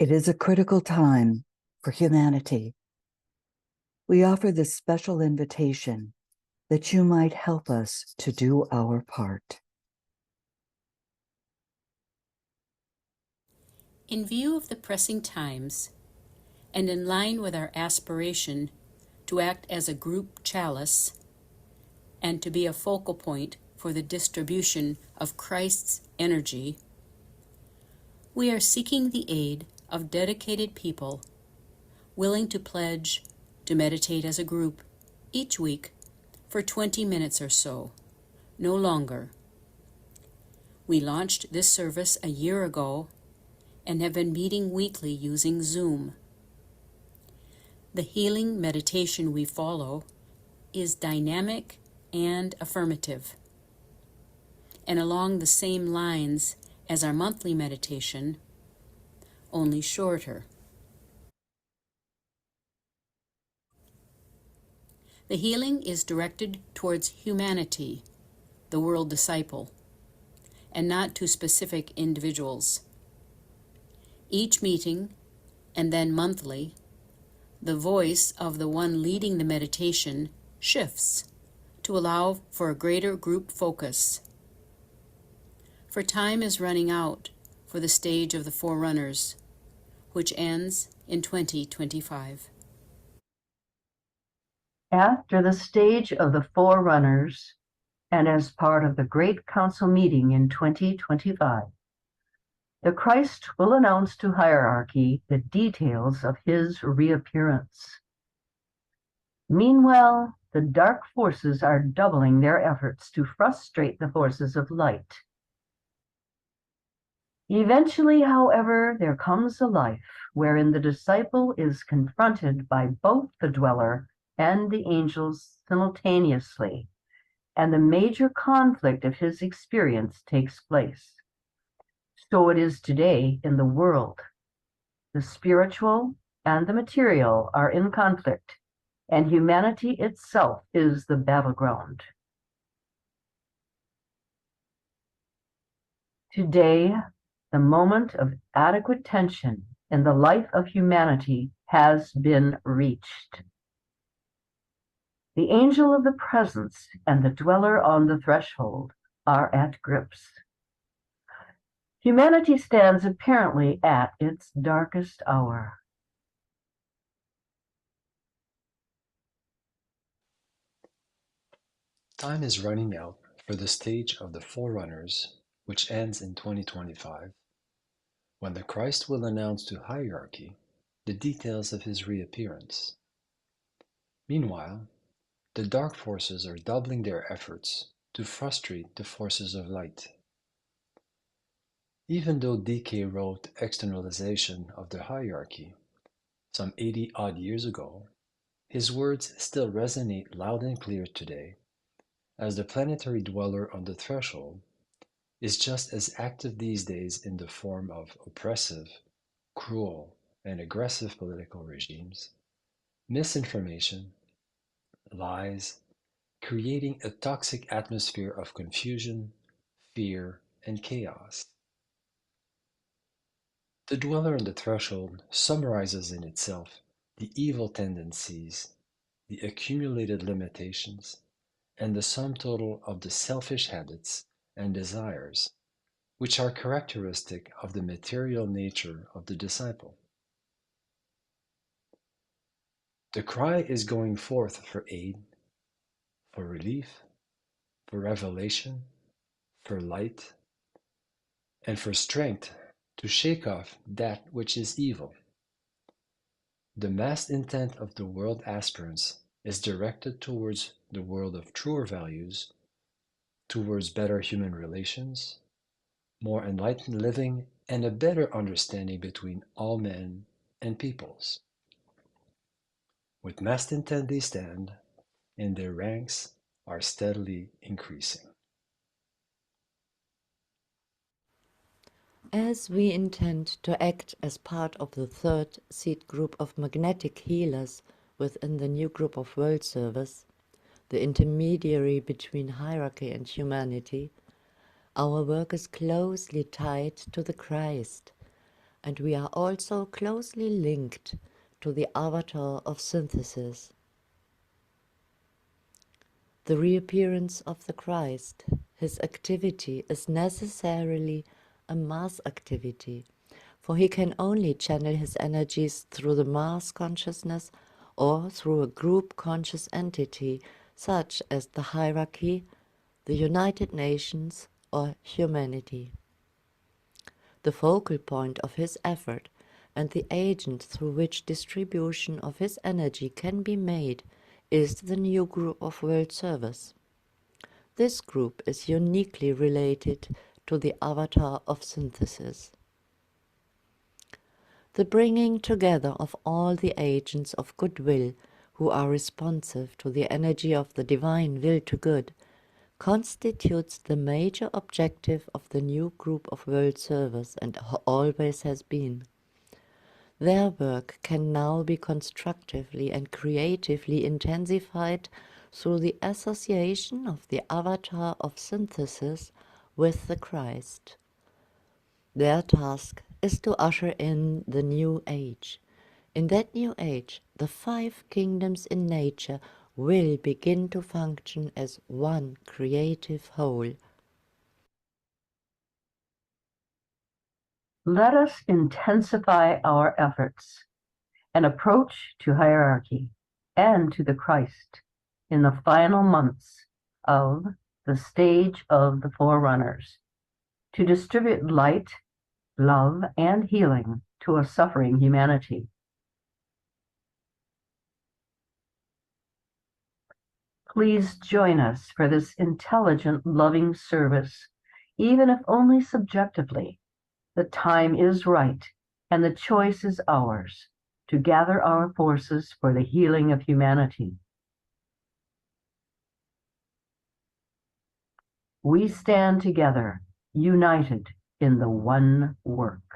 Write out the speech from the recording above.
It is a critical time for humanity. We offer this special invitation that you might help us to do our part. In view of the pressing times, and in line with our aspiration to act as a group chalice and to be a focal point for the distribution of Christ's energy, we are seeking the aid of dedicated people willing to pledge to meditate as a group each week for 20 minutes or so, no longer. We launched this service a year ago and have been meeting weekly using Zoom. The healing meditation we follow is dynamic and affirmative, and along the same lines as our monthly meditation, only shorter. The healing is directed towards humanity, the world disciple, and not to specific individuals. Each meeting, and then monthly, the voice of the one leading the meditation shifts to allow for a greater group focus. For time is running out for the stage of the Forerunners, which ends in 2025. After the stage of the Forerunners, and as part of the Great Council meeting in 2025, the Christ will announce to hierarchy the details of his reappearance. Meanwhile, the dark forces are doubling their efforts to frustrate the forces of light. Eventually, however, there comes a life wherein the disciple is confronted by both the dweller and the angels simultaneously, and the major conflict of his experience takes place. So it is today in the world. The spiritual and the material are in conflict, and humanity itself is the battleground. Today, the moment of adequate tension in the life of humanity has been reached. The angel of the presence and the dweller on the threshold are at grips. Humanity stands apparently at its darkest hour. Time is running out for the stage of the Forerunners, which ends in 2025, when the Christ will announce to hierarchy the details of his reappearance. Meanwhile, the dark forces are doubling their efforts to frustrate the forces of light. Even though DK wrote Externalization of the Hierarchy some 80-odd years ago, his words still resonate loud and clear today, as the planetary dweller on the threshold is just as active these days in the form of oppressive, cruel, and aggressive political regimes, misinformation, lies, creating a toxic atmosphere of confusion, fear, and chaos. The dweller on the threshold summarizes in itself the evil tendencies, the accumulated limitations, and the sum total of the selfish habits and desires which are characteristic of the material nature of the disciple. The cry is going forth for aid, for relief, for revelation, for light, and for strength to shake off that which is evil. The massed intent of the world aspirants is directed towards the world of truer values, towards better human relations, more enlightened living, and a better understanding between all men and peoples. With massed intent they stand, and their ranks are steadily increasing. As we intend to act as part of the third seed group of magnetic healers within the new group of world service, the intermediary between hierarchy and humanity, our work is closely tied to the Christ, and we are also closely linked to the avatar of synthesis. The reappearance of the Christ, his activity is necessarily a mass activity, for he can only channel his energies through the mass consciousness or through a group conscious entity such as the hierarchy, the United Nations, or humanity. The focal point of his effort and the agent through which distribution of his energy can be made is the new group of world service. This group is uniquely related to the avatar of synthesis. The bringing together of all the agents of goodwill who are responsive to the energy of the divine will to good constitutes the major objective of the new group of world servers and always has been. Their work can now be constructively and creatively intensified through the association of the avatar of synthesis with the Christ. Their task is to usher in the new age. In that new age, the 5 kingdoms in nature will begin to function as one creative whole. Let us intensify our efforts and approach to hierarchy and to the Christ in the final months of the stage of the forerunners to distribute light, love, and healing to a suffering humanity. Please join us for this intelligent, loving service, even if only subjectively. The time is right, and the choice is ours to gather our forces for the healing of humanity. We stand together, united in the one work.